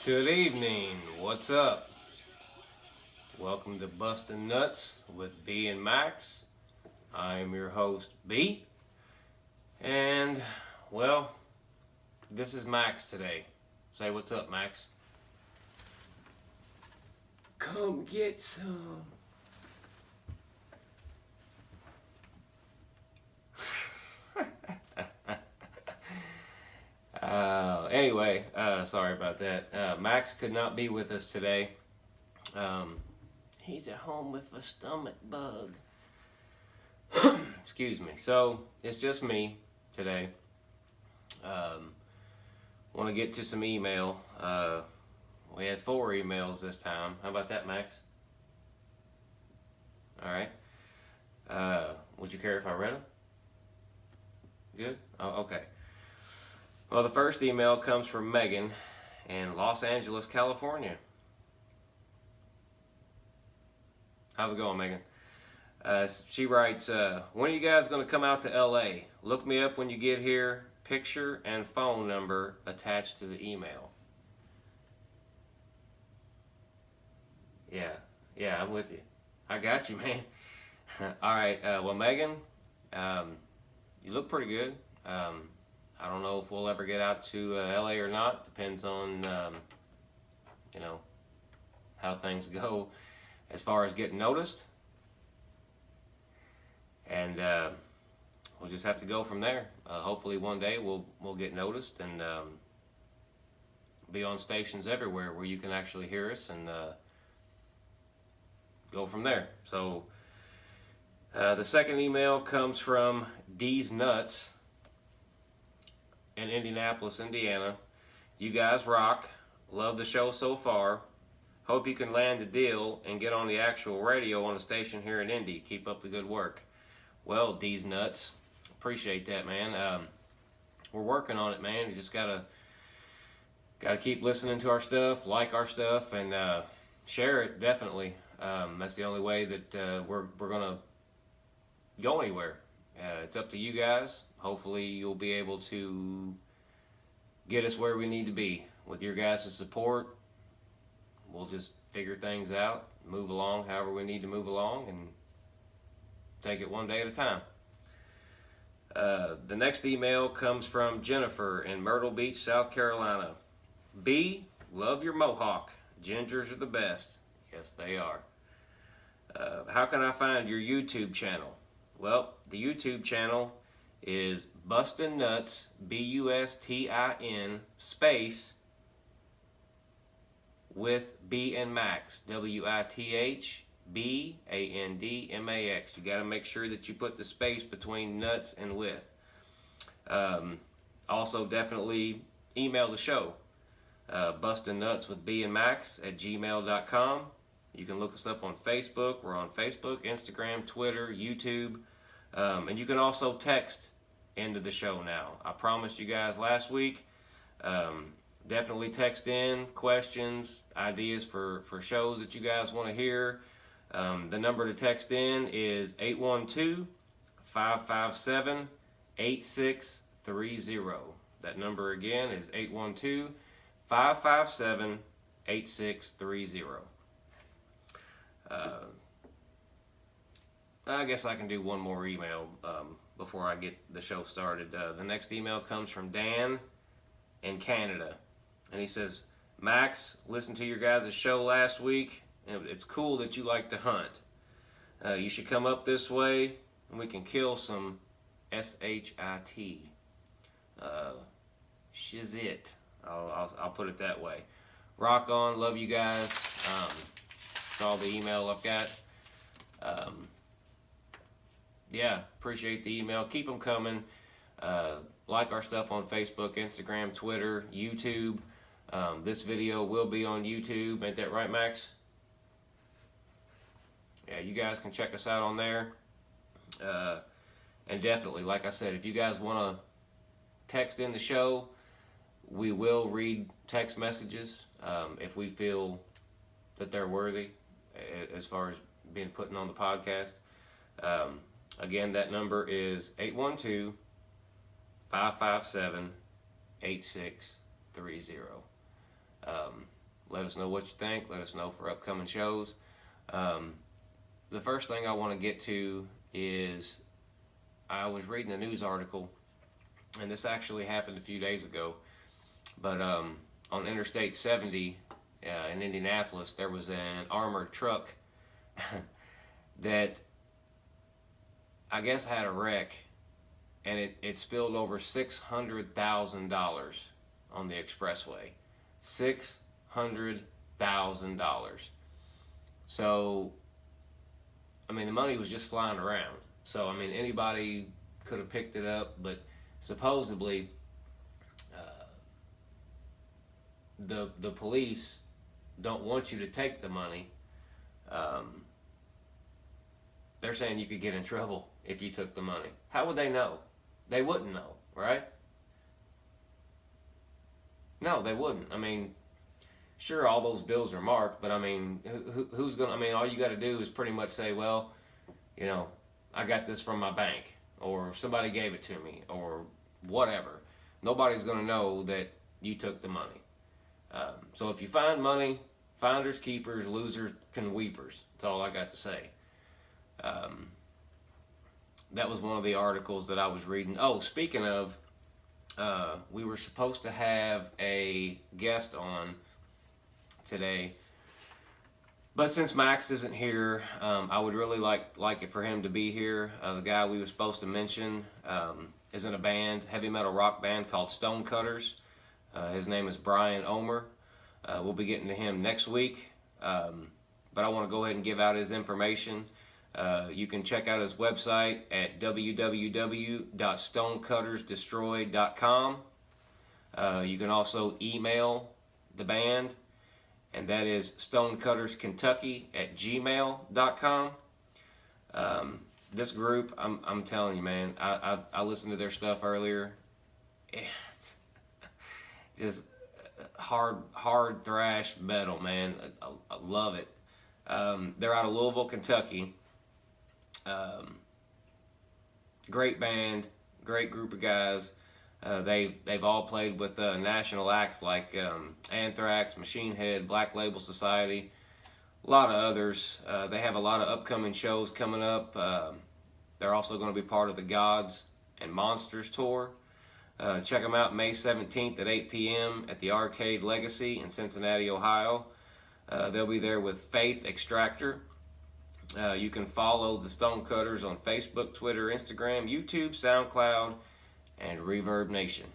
Good evening. What's up? Welcome to Bustin' Nuts with B and Max. I'm your host, B. And, well, this is Max today. Say what's up, Max. Come get some. Anyway, sorry about that. Max could not be with us today. He's at home with a stomach bug. Excuse me. So, it's just me today. Want to get to some email. We had 4 emails this time. How about that, Max? Alright. Would you care if I read them? Good? Oh, okay. Well, the first email comes from Megan in Los Angeles, California. How's it going, Megan? She writes, when are you guys going to come out to LA? Look me up when you get here. Picture and phone number attached to the email. Yeah, I'm with you. I got you, man. All right, well, Megan, you look pretty good. I don't know if we'll ever get out to LA or not. Depends on, how things go as far as getting noticed. And we'll just have to go from there. Hopefully one day we'll get noticed and be on stations everywhere where you can actually hear us and go from there. So the second email comes from D's Nuts in Indianapolis, Indiana. You guys rock. Love the show so far. Hope you can land a deal and get on the actual radio on a station here in Indy. Keep up the good work. Well, D's Nuts, appreciate that, man. We're working on it, man. You just gotta keep listening to our stuff, like our stuff, and share it. Definitely. That's the only way that we're gonna go anywhere. It's up to you guys. Hopefully you'll be able to get us where we need to be. With your guys' support, we'll just figure things out, move along however we need to move along, and take it one day at a time. The next email comes from Jennifer in Myrtle Beach, South Carolina. B, love your mohawk. Gingers are the best. Yes, they are. How can I find your YouTube channel? Well, the YouTube channel is Bustin' Nuts, BUSTIN, space, with B and Max, WITHBANDMAX. You got to make sure that you put the space between nuts and with. Also, definitely email the show, BustinNutzwithBandMax at gmail.com. You can look us up on Facebook. We're on Facebook, Instagram, Twitter, YouTube. And you can also text into the show now. I promised you guys last week. Definitely text in questions, ideas for shows that you guys want to hear. The number to text in is 812-557-8630. That number again is 812-557-8630. I guess I can do one more email before I get the show started. The next email comes from Dan in Canada. And he says, Max, listened to your guys' show last week. It's cool that you like to hunt. You should come up this way and we can kill some SHIT. Shizit. I'll put it that way. Rock on. Love you guys. That's all the email I've got. Yeah, appreciate the email. Keep them coming. Like our stuff on Facebook, Instagram, Twitter, YouTube. This video will be on YouTube. Ain't that right, Max? Yeah, you guys can check us out on there. And definitely, like I said, if you guys want to text in the show, we will read text messages if we feel that they're worthy as far as being put on the podcast. Again, that number is 812-557-8630. Let us know what you think. Let us know for upcoming shows. The first thing I want to get to is I was reading a news article, and this actually happened a few days ago, but on Interstate 70 in Indianapolis, there was an armored truck that I guess had a wreck, and it spilled over $600,000 on the expressway. $600,000. So, I mean, the money was just flying around. So, I mean, anybody could have picked it up, but supposedly the police don't want you to take the money. They're saying you could get in trouble if you took the money. How would they know? They wouldn't know, right? No, they wouldn't. I mean, sure, all those bills are marked, but I mean, who's going to, I mean, all you got to do is pretty much say, well, you know, I got this from my bank, or somebody gave it to me, or whatever. Nobody's going to know that you took the money. So if you find money, finders, keepers, losers, can weepers. That's all I got to say. That was one of the articles that I was reading. Oh, speaking of, we were supposed to have a guest on today, but since Max isn't here, I would really like it for him to be here. The guy we were supposed to mention is in a band, heavy metal rock band called Stonecutters. His name is Brian Omer. We'll be getting to him next week, but I want to go ahead and give out his information. You can check out his website at www.stonecuttersdestroy.com. You can also email the band, and that is stonecutterskentucky@gmail.com. This group, I'm telling you, man, I listened to their stuff earlier. Just hard thrash metal, man. I love it. They're out of Louisville, Kentucky. Great band, great group of guys. They've all played with national acts like Anthrax, Machine Head, Black Label Society, a lot of others. They have a lot of upcoming shows coming up. They're also going to be part of the Gods and Monsters tour. Check them out May 17th at 8 p.m. at the Arcade Legacy in Cincinnati, Ohio. They'll be there with Faith Extractor. You can follow the Stonecutters on Facebook, Twitter, Instagram, YouTube, SoundCloud, and Reverb Nation.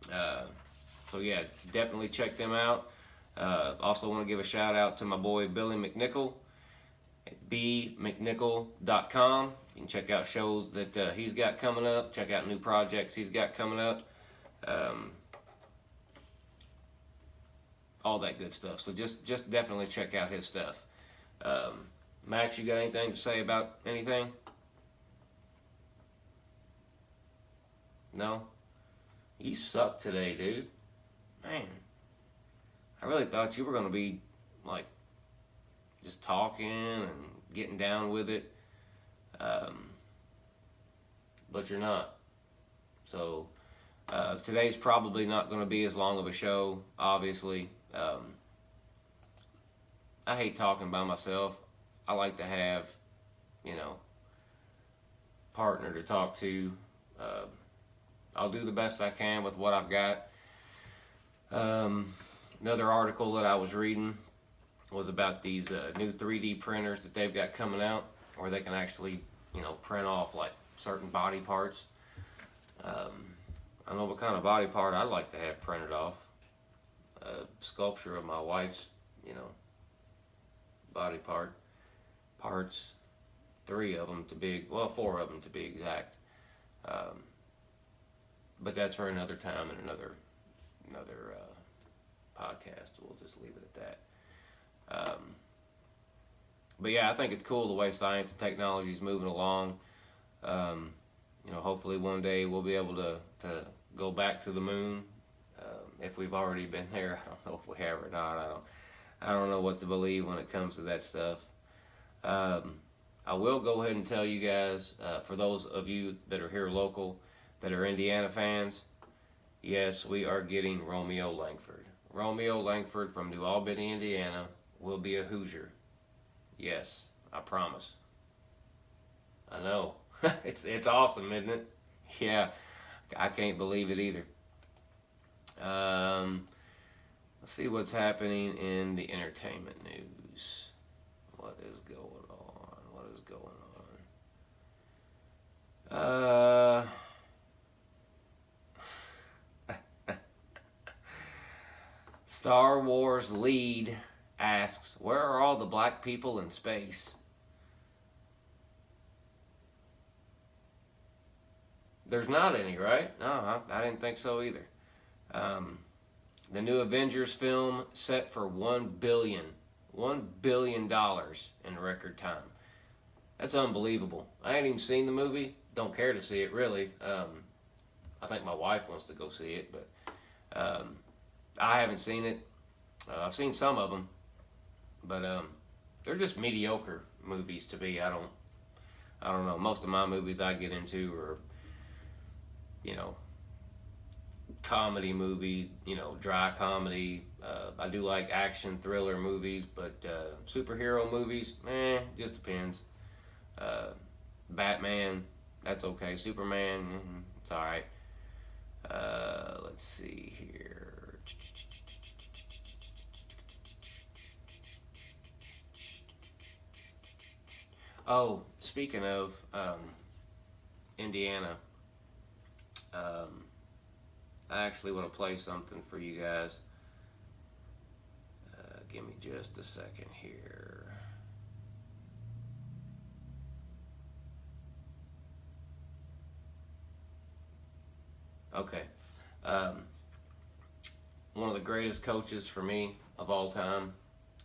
So yeah, definitely check them out. Also want to give a shout out to my boy Billy McNichol at bmcnichol.com. You can check out shows that he's got coming up. Check out new projects he's got coming up. All that good stuff. So just definitely check out his stuff. Max, you got anything to say about anything? No? You suck today, dude. Man. I really thought you were going to be, like, just talking and getting down with it. But you're not. So, today's probably not going to be as long of a show, obviously. I hate talking by myself. I like to have, partner to talk to. I'll do the best I can with what I've got. Another article that I was reading was about these new 3D printers that they've got coming out, where they can actually, print off like certain body parts. I don't know what kind of body part I'd like to have printed off. A sculpture of my wife's, body parts, 4 of them to be exact. But that's for another time and another podcast. We'll just leave it at that. But yeah, I think it's cool the way science and technology is moving along. Hopefully one day we'll be able to go back to the moon. If we've already been there, I don't know if we have or not. I don't know what to believe when it comes to that stuff. I will go ahead and tell you guys, for those of you that are here local, that are Indiana fans, yes, we are getting Romeo Langford. Romeo Langford from New Albany, Indiana, will be a Hoosier. Yes, I promise. I know. It's awesome, isn't it? Yeah, I can't believe it either. Let's see what's happening in the entertainment news. What is going on? What is going on? Star Wars lead asks, where are all the black people in space? There's not any, right? No, I didn't think so either. The new Avengers film set for $1 billion in record time. That's unbelievable. I ain't even seen the movie. Don't care to see it, really. I think my wife wants to go see it, but I haven't seen it. I've seen some of them, but they're just mediocre movies to me. I don't know. Most of my movies I get into are, comedy movies, dry comedy. I do like action thriller movies, but superhero movies, just depends. Batman, that's okay. Superman, it's all right. Let's see here. Oh, speaking of Indiana, I actually want to play something for you guys. Give me just a second here. Okay. One of the greatest coaches for me of all time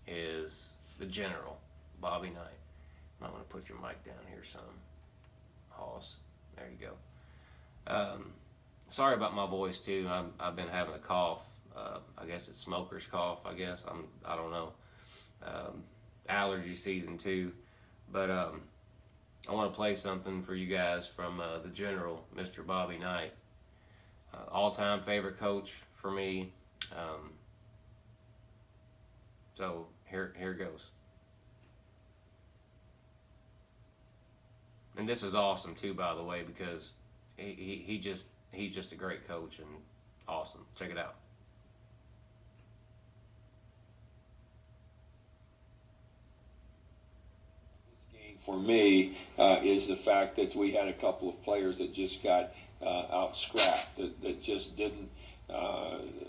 is the General, Bobby Knight. Might want to put your mic down here some, Hoss. There you go. Sorry about my voice too. I've been having a cough. I guess it's smoker's cough. I don't know. Allergy season too. But I want to play something for you guys from the General, Mr. Bobby Knight. All-time favorite coach for me. So here it goes. And this is awesome too, by the way, because he's just a great coach and awesome. Check it out. For me, is the fact that we had a couple of players that just got out-scrapped, that just didn't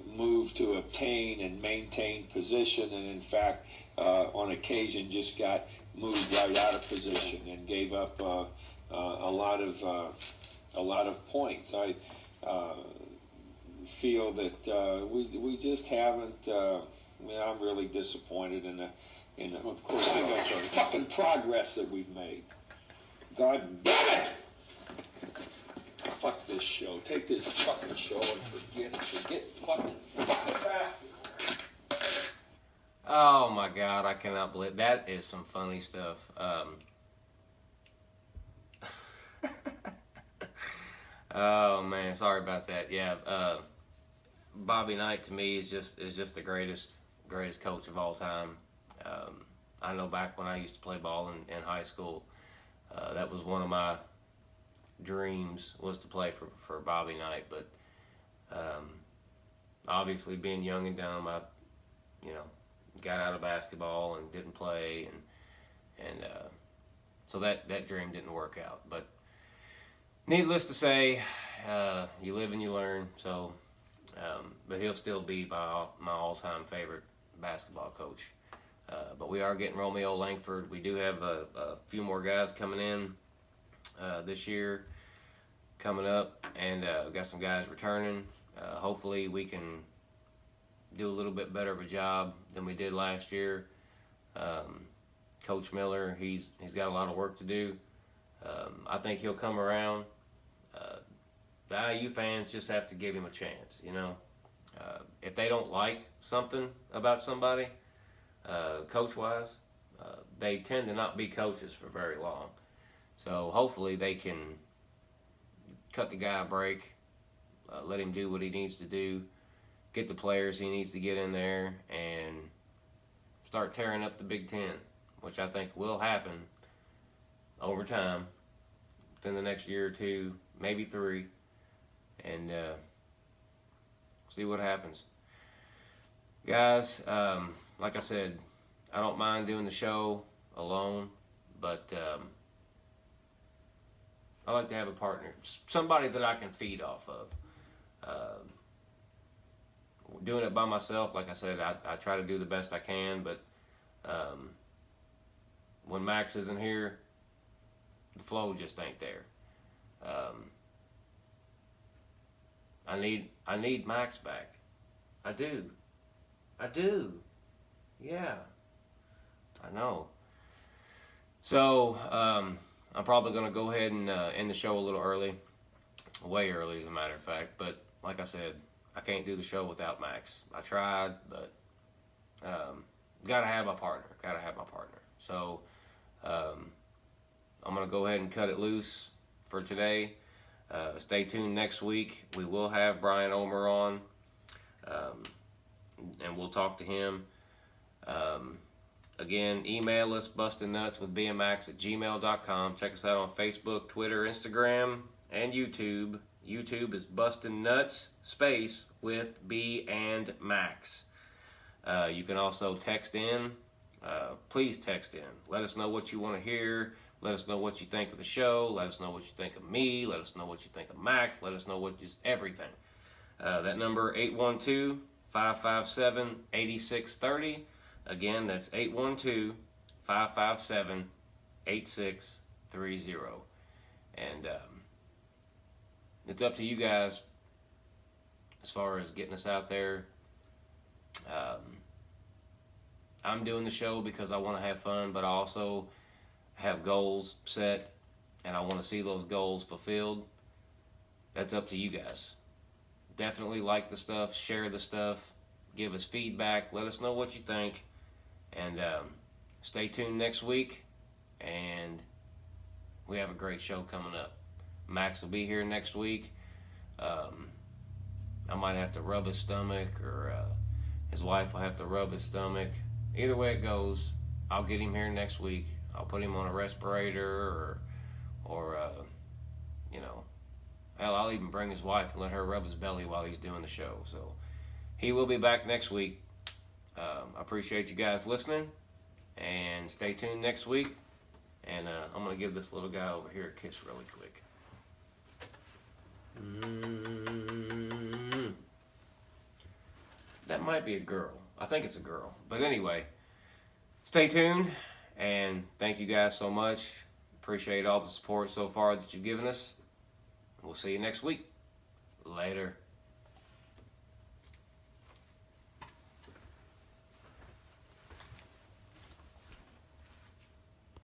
move to obtain and maintain position, and in fact, on occasion, just got moved right out of position and gave up a lot of points. I feel that we just haven't. I'm really disappointed in of course, the fucking progress that we've made. God damn it! Fuck this show. Take this fucking show and forget it. Forget fucking basketball. Oh my God, I cannot believe that is some funny stuff. Oh man, sorry about that. Yeah, Bobby Knight to me is just the greatest coach of all time. I know back when I used to play ball in high school, that was one of my dreams, was to play for Bobby Knight. But obviously, being young and dumb, I got out of basketball and didn't play, and so that dream didn't work out. But needless to say, you live and you learn. So, but he'll still be my all-time favorite basketball coach. But we are getting Romeo Langford. We do have a few more guys coming in this year, coming up, and we've got some guys returning. Hopefully we can do a little bit better of a job than we did last year. Coach Miller, he's got a lot of work to do. I think he'll come around. The IU fans just have to give him a chance, If they don't like something about somebody, coach-wise, they tend to not be coaches for very long. So hopefully they can cut the guy a break, let him do what he needs to do, get the players he needs to get in there and start tearing up the Big Ten, which I think will happen over time, within the next year or two, maybe 3, and see what happens. Guys, like I said, I don't mind doing the show alone, but I like to have a partner, somebody that I can feed off of. Doing it by myself, like I said, I try to do the best I can, but when Max isn't here, the flow just ain't there. I need Max back. I do. Yeah, I know. So I'm probably going to go ahead and end the show a little early, way early as a matter of fact. But like I said, I can't do the show without Max. I tried, but gotta have my partner. So I'm gonna go ahead and cut it loose for today. Stay tuned next week. We will have Brian Omer on, and we'll talk to him. Again, email us, BustinNutzwithBandMax@gmail.com. Check us out on Facebook, Twitter, Instagram, and YouTube. YouTube is Bustin' Nuts space with B and Max. You can also text in. Please text in. Let us know what you want to hear. Let us know what you think of the show. Let us know what you think of me. Let us know what you think of Max. Let us know everything. That number, 812-557-8630. Again, that's 812-557-8630. And it's up to you guys as far as getting us out there. I'm doing the show because I want to have fun, but I also have goals set, and I want to see those goals fulfilled. That's up to you guys. Definitely like the stuff, share the stuff, give us feedback, let us know what you think, and stay tuned next week, and we have a great show coming up. Max will be here next week. I might have to rub his stomach, or his wife will have to rub his stomach. Either way it goes, I'll get him here next week. I'll put him on a respirator, or hell, I'll even bring his wife and let her rub his belly while he's doing the show. So he will be back next week. I appreciate you guys listening, and stay tuned next week. And I'm going to give this little guy over here a kiss really quick. That might be a girl. I think it's a girl. But anyway, stay tuned, and thank you guys so much. Appreciate all the support so far that you've given us. We'll see you next week. Later.